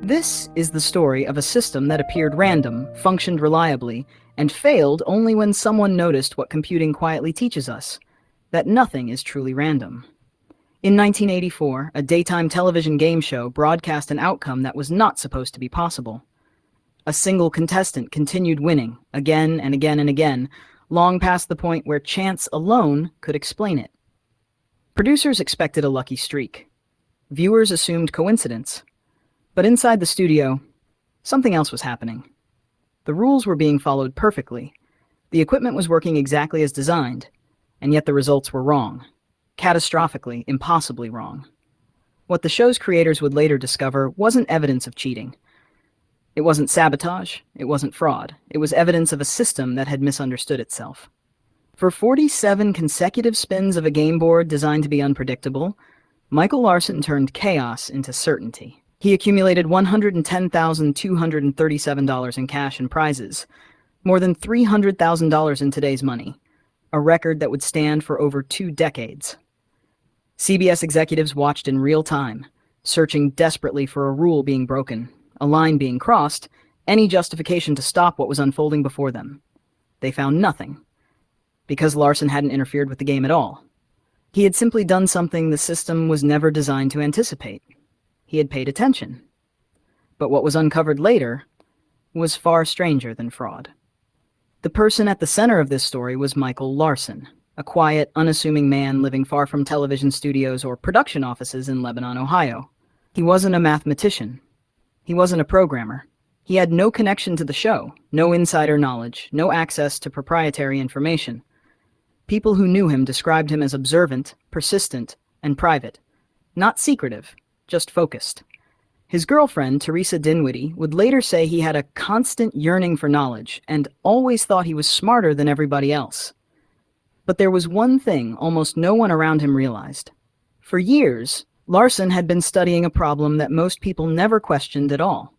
This is the story of a system that appeared random, functioned reliably, and failed only when someone noticed what computing quietly teaches us, that nothing is truly random. In 1984, a daytime television game show broadcast an outcome that was not supposed to be possible. A single contestant continued winning, again and again and again, long past the point where chance alone could explain it. Producers expected a lucky streak. Viewers assumed coincidence. But inside the studio, something else was happening. The rules were being followed perfectly. The equipment was working exactly as designed, and yet the results were wrong. Catastrophically, impossibly wrong. What the show's creators would later discover wasn't evidence of cheating. It wasn't sabotage, it wasn't fraud. It was evidence of a system that had misunderstood itself. For 47 consecutive spins of a game board designed to be unpredictable, Michael Larson turned chaos into certainty. He accumulated $110,237 in cash and prizes, more than $300,000 in today's money, a record that would stand for over 2 decades. CBS executives watched in real time, searching desperately for a rule being broken, a line being crossed, any justification to stop what was unfolding before them. They found nothing, because Larson hadn't interfered with the game at all. He had simply done something the system was never designed to anticipate. He had paid attention. But what was uncovered later was far stranger than fraud. The person at the center of this story was Michael Larson, a quiet, unassuming man living far from television studios or production offices in Lebanon, Ohio. He wasn't a mathematician. He wasn't a programmer. He had no connection to the show, no insider knowledge, no access to proprietary information. People who knew him described him as observant, persistent, and private. Not secretive, just focused. His girlfriend, Teresa Dinwiddie, would later say he had a constant yearning for knowledge and always thought he was smarter than everybody else. But there was one thing almost no one around him realized. For years, Larson had been studying a problem that most people never questioned at all.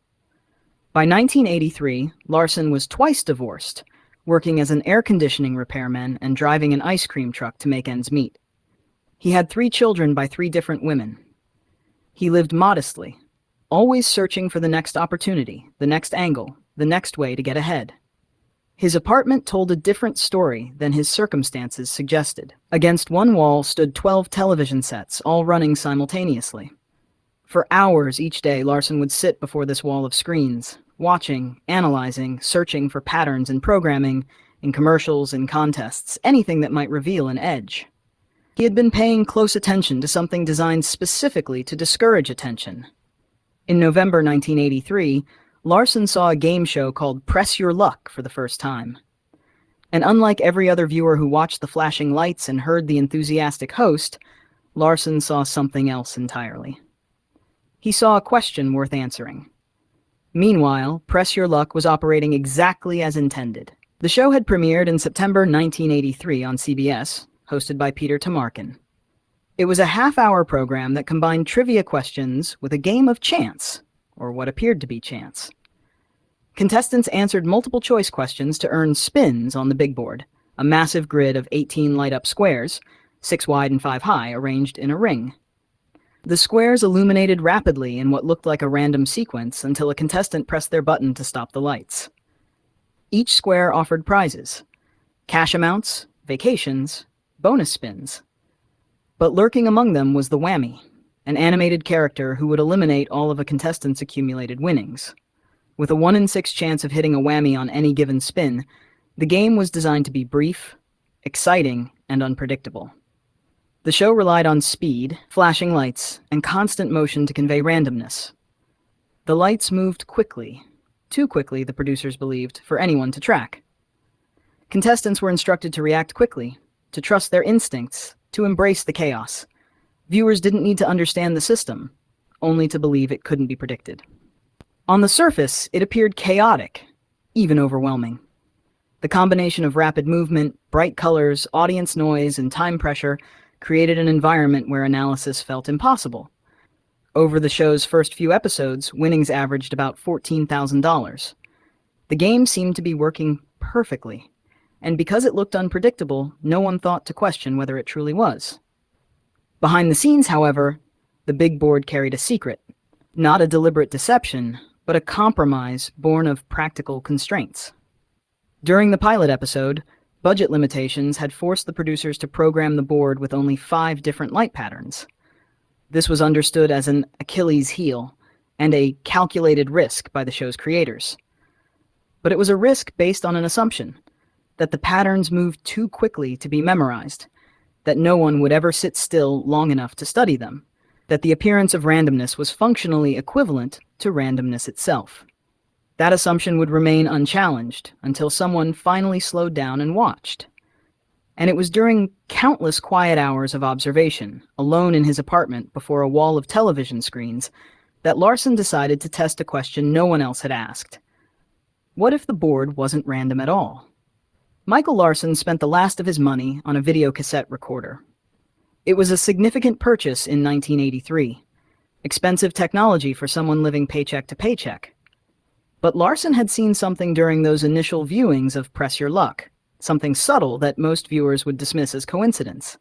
By 1983, Larson was twice divorced, working as an air conditioning repairman and driving an ice cream truck to make ends meet. He had 3 children by 3 different women. He lived modestly, always searching for the next opportunity, the next angle, the next way to get ahead. His apartment told a different story than his circumstances suggested. Against one wall stood 12 television sets, all running simultaneously. For hours each day, Larson would sit before this wall of screens, watching, analyzing, searching for patterns in programming, in commercials, in contests, anything that might reveal an edge. He had been paying close attention to something designed specifically to discourage attention. In November 1983, Larson saw a game show called Press Your Luck for the first time. And unlike every other viewer who watched the flashing lights and heard the enthusiastic host, Larson saw something else entirely. He saw a question worth answering. Meanwhile, Press Your Luck was operating exactly as intended. The show had premiered in September 1983 on CBS, hosted by Peter Tamarkin. It was a half-hour program that combined trivia questions with a game of chance, or what appeared to be chance. Contestants answered multiple-choice questions to earn spins on the big board, a massive grid of 18 light-up squares, 6 wide and 5 high, arranged in a ring. The squares illuminated rapidly in what looked like a random sequence until a contestant pressed their button to stop the lights. Each square offered prizes, cash amounts, vacations, bonus spins. But lurking among them was the whammy, an animated character who would eliminate all of a contestant's accumulated winnings. With a 1 in 6 chance of hitting a whammy on any given spin, the game was designed to be brief, exciting, and unpredictable. The show relied on speed, flashing lights, and constant motion to convey randomness. The lights moved quickly, too quickly, the producers believed, for anyone to track. Contestants were instructed to react quickly, to trust their instincts, to embrace the chaos. Viewers didn't need to understand the system, only to believe it couldn't be predicted. On the surface, it appeared chaotic, even overwhelming. The combination of rapid movement, bright colors, audience noise, and time pressure created an environment where analysis felt impossible. Over the show's first few episodes, winnings averaged about $14,000. The game seemed to be working perfectly, and because it looked unpredictable, no one thought to question whether it truly was. Behind the scenes, however, the big board carried a secret. Not a deliberate deception, but a compromise born of practical constraints. During the pilot episode, budget limitations had forced the producers to program the board with only 5 different light patterns. This was understood as an Achilles heel and a calculated risk by the show's creators. But it was a risk based on an assumption that the patterns moved too quickly to be memorized, that no one would ever sit still long enough to study them, that the appearance of randomness was functionally equivalent to randomness itself. That assumption would remain unchallenged until someone finally slowed down and watched. And it was during countless quiet hours of observation, alone in his apartment before a wall of television screens, that Larson decided to test a question no one else had asked. What if the board wasn't random at all? Michael Larson spent the last of his money on a videocassette recorder. It was a significant purchase in 1983, expensive technology for someone living paycheck to paycheck. But Larson had seen something during those initial viewings of Press Your Luck, something subtle that most viewers would dismiss as coincidence.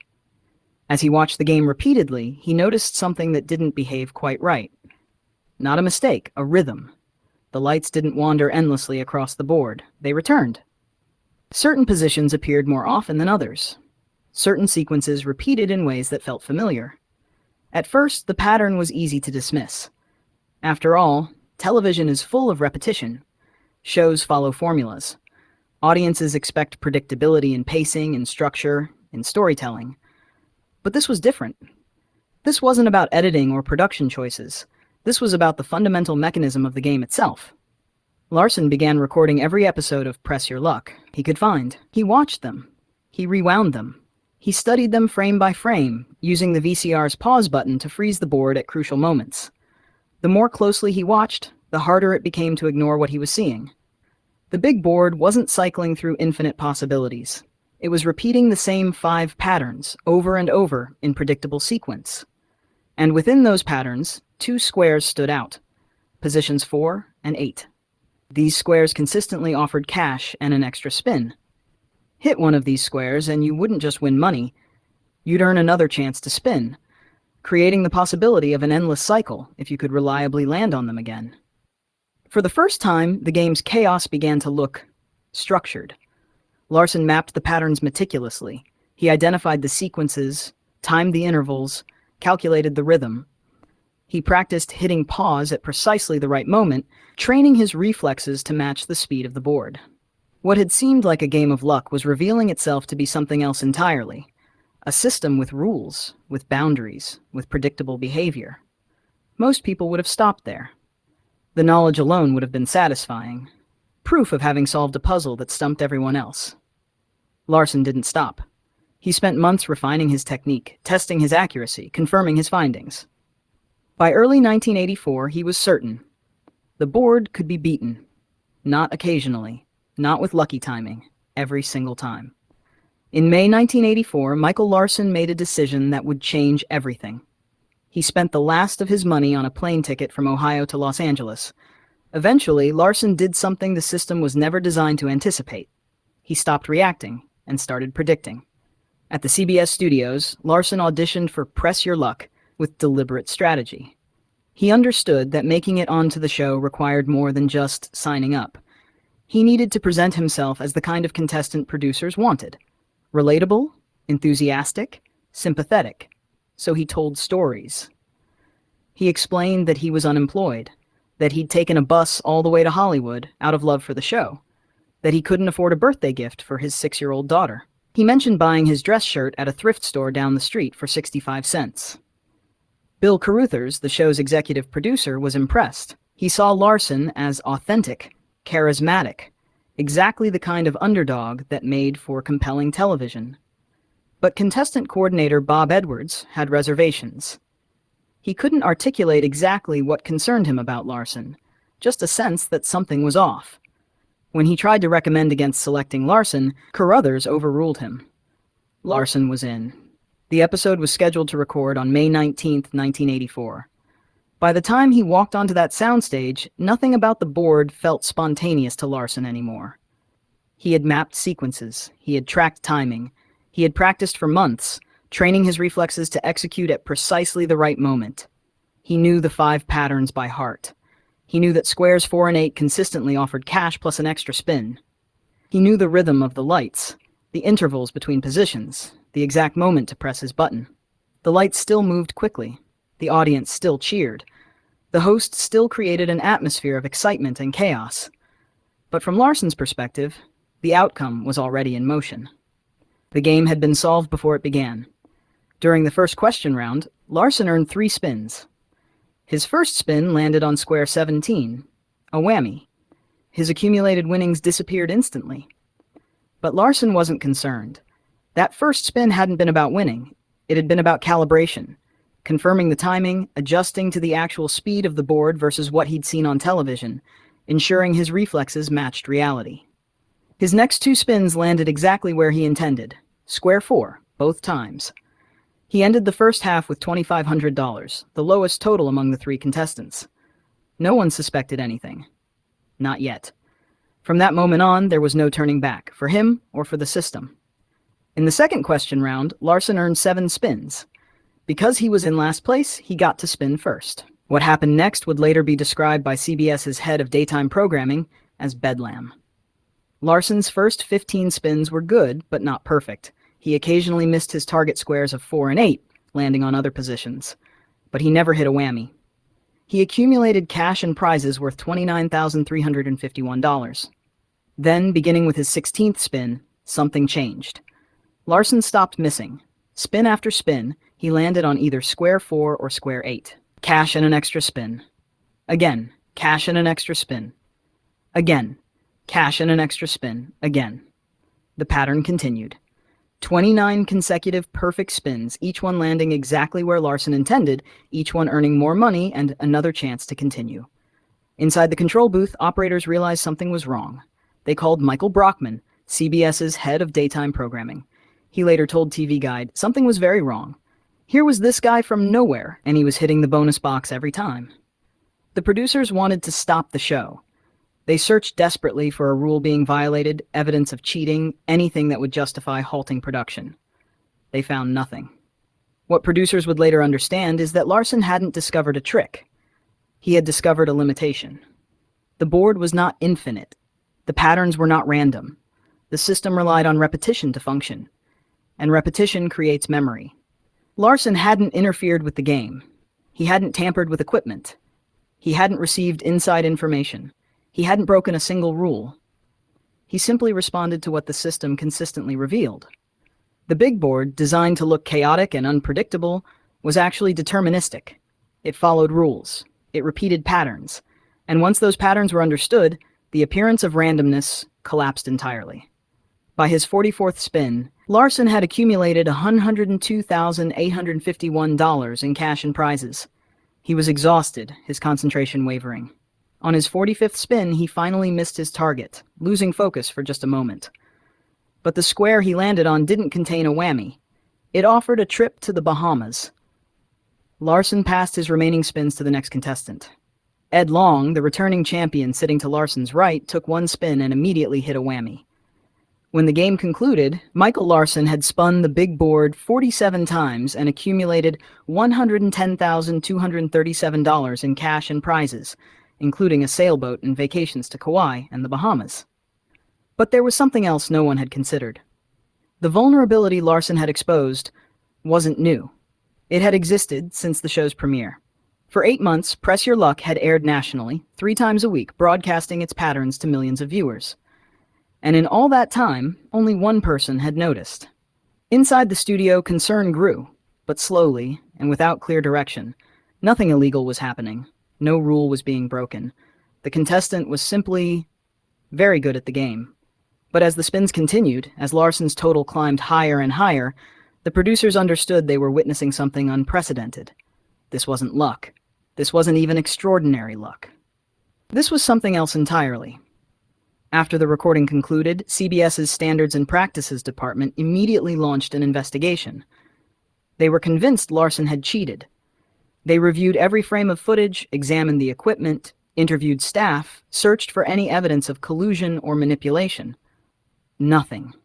As he watched the game repeatedly, he noticed something that didn't behave quite right. Not a mistake, a rhythm. The lights didn't wander endlessly across the board. They returned. Certain positions appeared more often than others. Certain sequences repeated in ways that felt familiar. At first, the pattern was easy to dismiss. After all, television is full of repetition. Shows follow formulas. Audiences expect predictability in pacing, in structure, in storytelling. But this was different. This wasn't about editing or production choices. This was about the fundamental mechanism of the game itself. Larson began recording every episode of Press Your Luck he could find. He watched them. He rewound them. He studied them frame by frame, using the VCR's pause button to freeze the board at crucial moments. The more closely he watched, the harder it became to ignore what he was seeing. The big board wasn't cycling through infinite possibilities. It was repeating the same 5 patterns over and over in predictable sequence. And within those patterns, 2 squares stood out, positions 4 and 8. These squares consistently offered cash and an extra spin. Hit one of these squares and you wouldn't just win money, you'd earn another chance to spin, creating the possibility of an endless cycle if you could reliably land on them again. For the first time, the game's chaos began to look structured. Larson mapped the patterns meticulously. He identified the sequences, timed the intervals, calculated the rhythm. He practiced hitting pause at precisely the right moment, training his reflexes to match the speed of the board. What had seemed like a game of luck was revealing itself to be something else entirely. A system with rules, with boundaries, with predictable behavior. Most people would have stopped there. The knowledge alone would have been satisfying. Proof of having solved a puzzle that stumped everyone else. Larson didn't stop. He spent months refining his technique, testing his accuracy, confirming his findings. By early 1984, he was certain. The board could be beaten. Not occasionally, not with lucky timing, every single time. In May 1984, Michael Larson made a decision that would change everything. He spent the last of his money on a plane ticket from Ohio to Los Angeles. Eventually, Larson did something the system was never designed to anticipate. He stopped reacting and started predicting. At the CBS studios, Larson auditioned for Press Your Luck with deliberate strategy. He understood that making it onto the show required more than just signing up. He needed to present himself as the kind of contestant producers wanted. Relatable, enthusiastic, sympathetic. So he told stories. He explained that he was unemployed, that he'd taken a bus all the way to Hollywood out of love for the show, that he couldn't afford a birthday gift for his 6-year-old daughter. He mentioned buying his dress shirt at a thrift store down the street for 65 cents. Bill Carruthers, the show's executive producer, was impressed. He saw Larson as authentic, charismatic, exactly the kind of underdog that made for compelling television. But contestant coordinator Bob Edwards had reservations. He couldn't articulate exactly what concerned him about Larson, just a sense that something was off. When he tried to recommend against selecting Larson, Carruthers overruled him. Larson was in. The episode was scheduled to record on May 19, 1984. By the time he walked onto that soundstage, nothing about the board felt spontaneous to Larson anymore. He had mapped sequences, he had tracked timing, he had practiced for months, training his reflexes to execute at precisely the right moment. He knew the 5 patterns by heart. He knew that squares 4 and 8 consistently offered cash plus an extra spin. He knew the rhythm of the lights, the intervals between positions, the exact moment to press his button. The lights still moved quickly. The audience still cheered. The host still created an atmosphere of excitement and chaos. But from Larsen's perspective, the outcome was already in motion. The game had been solved before it began. During the first question round, Larsen earned 3 spins. His first spin landed on square 17, a whammy. His accumulated winnings disappeared instantly. But Larsen wasn't concerned. That first spin hadn't been about winning. It had been about calibration, confirming the timing, adjusting to the actual speed of the board versus what he'd seen on television, ensuring his reflexes matched reality. His next 2 spins landed exactly where he intended, square 4, both times. He ended the first half with $2,500, the lowest total among the 3 contestants. No one suspected anything. Not yet. From that moment on, there was no turning back, for him or for the system. In the second question round, Larsen earned 7 spins. Because he was in last place, he got to spin first. What happened next would later be described by CBS's head of daytime programming as bedlam. Larsen's first 15 spins were good, but not perfect. He occasionally missed his target squares of 4 and 8, landing on other positions. But he never hit a whammy. He accumulated cash and prizes worth $29,351. Then, beginning with his 16th spin, something changed. Larsen stopped missing. Spin after spin, he landed on either square 4 or square 8. Cash and an extra spin. Again, cash and an extra spin. Again, cash and an extra spin. Again. The pattern continued. 29 consecutive perfect spins, each one landing exactly where Larsen intended, each one earning more money and another chance to continue. Inside the control booth, operators realized something was wrong. They called Michael Brockman, CBS's head of daytime programming. He later told TV Guide something was very wrong. Here was this guy from nowhere, and he was hitting the bonus box every time. The producers wanted to stop the show. They searched desperately for a rule being violated, evidence of cheating, anything that would justify halting production. They found nothing. What producers would later understand is that Larsen hadn't discovered a trick. He had discovered a limitation. The board was not infinite. The patterns were not random. The system relied on repetition to function. And repetition creates memory. Larsen hadn't interfered with the game. He hadn't tampered with equipment. He hadn't received inside information. He hadn't broken a single rule. He simply responded to what the system consistently revealed. The big board, designed to look chaotic and unpredictable, was actually deterministic. It followed rules. It repeated patterns. And once those patterns were understood, the appearance of randomness collapsed entirely. By his 44th spin, Larsen had accumulated $102,851 in cash and prizes. He was exhausted, his concentration wavering. On his 45th spin, he finally missed his target, losing focus for just a moment. But the square he landed on didn't contain a whammy. It offered a trip to the Bahamas. Larsen passed his remaining spins to the next contestant. Ed Long, the returning champion sitting to Larsen's right, took 1 spin and immediately hit a whammy. When the game concluded, Michael Larsen had spun the big board 47 times and accumulated $110,237 in cash and prizes, including a sailboat and vacations to Kauai and the Bahamas. But there was something else no one had considered. The vulnerability Larsen had exposed wasn't new. It had existed since the show's premiere. For 8 months, Press Your Luck had aired nationally, 3 times a week, broadcasting its patterns to millions of viewers. And in all that time, only one person had noticed. Inside the studio, concern grew, but slowly and without clear direction. Nothing illegal was happening. No rule was being broken. The contestant was simply very good at the game. But as the spins continued, as Larsen's total climbed higher and higher, the producers understood they were witnessing something unprecedented. This wasn't luck. This wasn't even extraordinary luck. This was something else entirely. After the recording concluded, CBS's Standards and Practices Department immediately launched an investigation. They were convinced Larsen had cheated. They reviewed every frame of footage, examined the equipment, interviewed staff, searched for any evidence of collusion or manipulation. Nothing.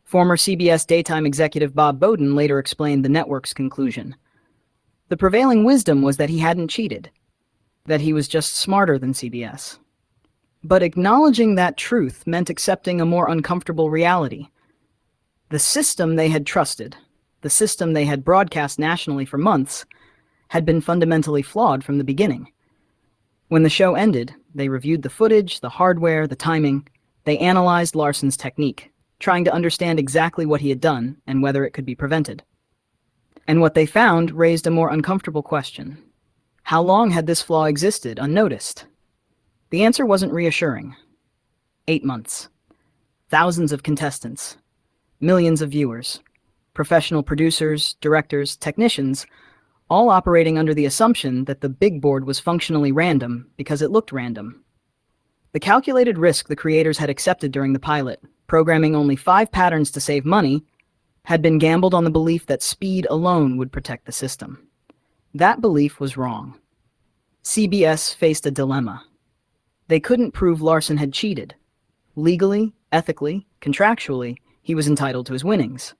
Former CBS daytime executive Bob Bowden later explained the network's conclusion. The prevailing wisdom was that he hadn't cheated, that he was just smarter than CBS. But acknowledging that truth meant accepting a more uncomfortable reality. The system they had trusted, the system they had broadcast nationally for months, had been fundamentally flawed from the beginning. When the show ended, they reviewed the footage, the hardware, the timing. They analyzed Larson's technique, trying to understand exactly what he had done and whether it could be prevented. And what they found raised a more uncomfortable question. How long had this flaw existed unnoticed? The answer wasn't reassuring. 8 months. Thousands of contestants. Millions of viewers. Professional producers, directors, technicians, all operating under the assumption that the big board was functionally random because it looked random. The calculated risk the creators had accepted during the pilot, programming only 5 patterns to save money, had been gambled on the belief that speed alone would protect the system. That belief was wrong. CBS faced a dilemma. They couldn't prove Larson had cheated. Legally, ethically, contractually, he was entitled to his winnings.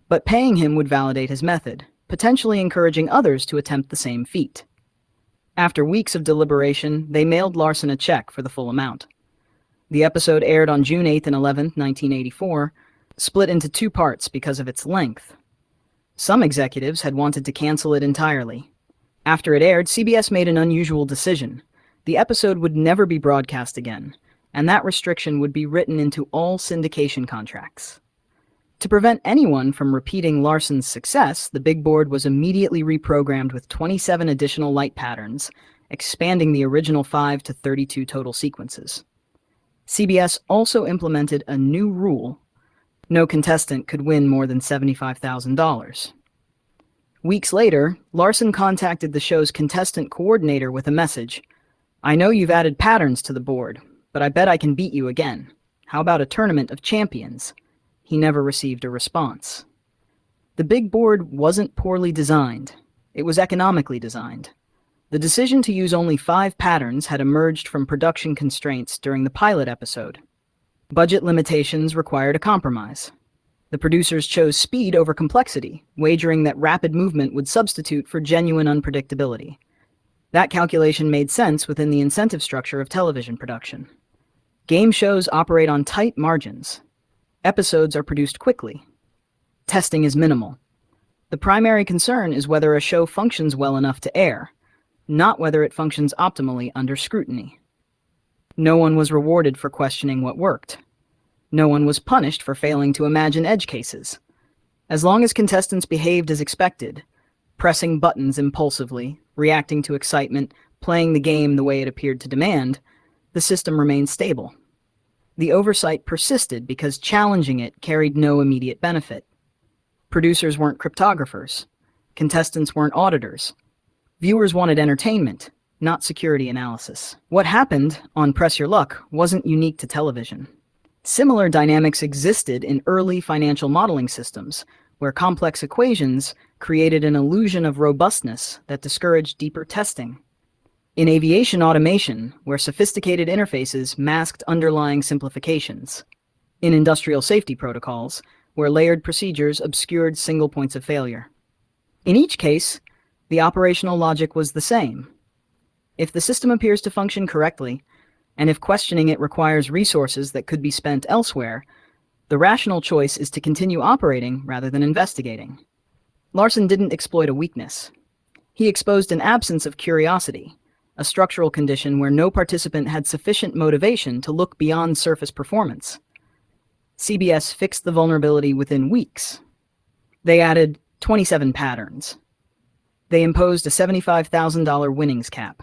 But paying him would validate his method, potentially encouraging others to attempt the same feat. After weeks of deliberation, they mailed Larson a check for the full amount. The episode aired on June 8th and 11th, 1984, split into 2 parts because of its length. Some executives had wanted to cancel it entirely. After it aired, CBS made an unusual decision. The episode would never be broadcast again, and that restriction would be written into all syndication contracts. To prevent anyone from repeating Larson's success, the big board was immediately reprogrammed with 27 additional light patterns, expanding the original 5 to 32 total sequences. CBS also implemented a new rule. No contestant could win more than $75,000. Weeks later, Larson contacted the show's contestant coordinator with a message. "I know you've added patterns to the board, but I bet I can beat you again. How about a tournament of champions?" He never received a response. The big board wasn't poorly designed. It was economically designed. The decision to use only 5 patterns had emerged from production constraints during the pilot episode. Budget limitations required a compromise. The producers chose speed over complexity, wagering that rapid movement would substitute for genuine unpredictability. That calculation made sense within the incentive structure of television production. Game shows operate on tight margins. Episodes are produced quickly. Testing is minimal. The primary concern is whether a show functions well enough to air, not whether it functions optimally under scrutiny. No one was rewarded for questioning what worked. No one was punished for failing to imagine edge cases. As long as contestants behaved as expected, pressing buttons impulsively, reacting to excitement, playing the game the way it appeared to demand, the system remained stable. The oversight persisted because challenging it carried no immediate benefit. Producers weren't cryptographers. Contestants weren't auditors. Viewers wanted entertainment, not security analysis. What happened on Press Your Luck wasn't unique to television. Similar dynamics existed in early financial modeling systems, where complex equations created an illusion of robustness that discouraged deeper testing. In aviation automation, where sophisticated interfaces masked underlying simplifications. In industrial safety protocols, where layered procedures obscured single points of failure. In each case, the operational logic was the same. If the system appears to function correctly, and if questioning it requires resources that could be spent elsewhere, the rational choice is to continue operating rather than investigating. Larson didn't exploit a weakness. He exposed an absence of curiosity, a structural condition where no participant had sufficient motivation to look beyond surface performance. CBS fixed the vulnerability within weeks. They added 27 patterns. They imposed a $75,000 winnings cap.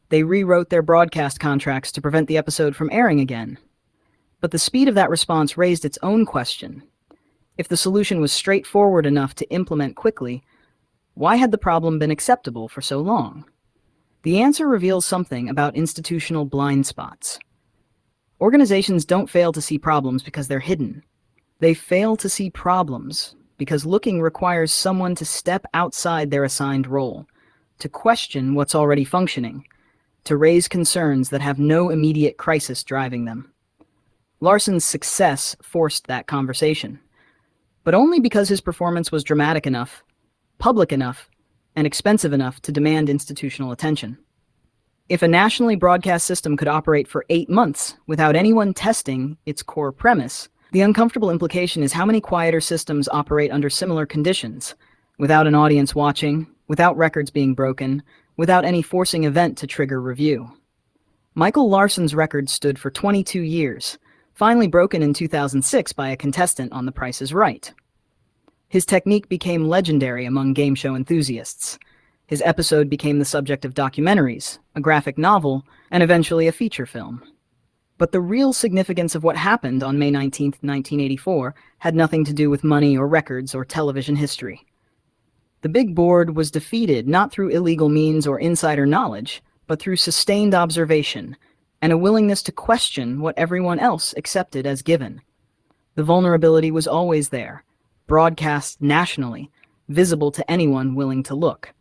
They rewrote their broadcast contracts to prevent the episode from airing again. But the speed of that response raised its own question. If the solution was straightforward enough to implement quickly, why had the problem been acceptable for so long? The answer reveals something about institutional blind spots. Organizations don't fail to see problems because they're hidden. They fail to see problems because looking requires someone to step outside their assigned role, to question what's already functioning, to raise concerns that have no immediate crisis driving them. Larson's success forced that conversation, but only because his performance was dramatic enough, public enough, and expensive enough to demand institutional attention. If a nationally broadcast system could operate for 8 months without anyone testing its core premise, the uncomfortable implication is how many quieter systems operate under similar conditions, without an audience watching, without records being broken, without any forcing event to trigger review. Michael Larson's record stood for 22 years, finally broken in 2006 by a contestant on The Price is Right. His technique became legendary among game show enthusiasts. His episode became the subject of documentaries, a graphic novel, and eventually a feature film. But the real significance of what happened on May 19, 1984, had nothing to do with money or records or television history. The big board was defeated not through illegal means or insider knowledge, but through sustained observation and a willingness to question what everyone else accepted as given. The vulnerability was always there, broadcast nationally, visible to anyone willing to look.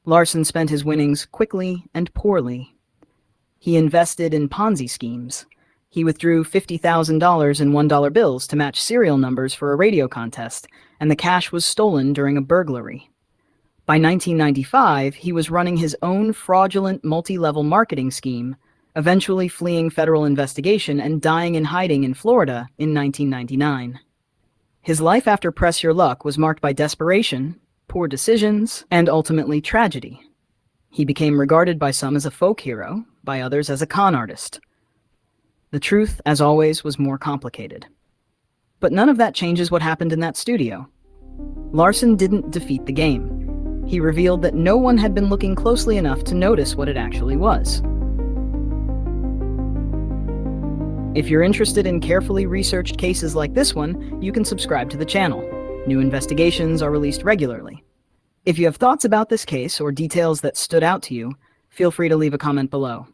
Larson spent his winnings quickly and poorly. He invested in Ponzi schemes. He withdrew $50,000 in $1 bills to match serial numbers for a radio contest, and the cash was stolen during a burglary. By 1995, he was running his own fraudulent multi-level marketing scheme, eventually fleeing federal investigation and dying in hiding in Florida in 1999. His life after Press Your Luck was marked by desperation, poor decisions, and ultimately tragedy. He became regarded by some as a folk hero, by others as a con artist. The truth, as always, was more complicated. But none of that changes what happened in that studio. Larson didn't defeat the game. He revealed that no one had been looking closely enough to notice what it actually was. If you're interested in carefully researched cases like this one, you can subscribe to the channel. New investigations are released regularly. If you have thoughts about this case or details that stood out to you, feel free to leave a comment below.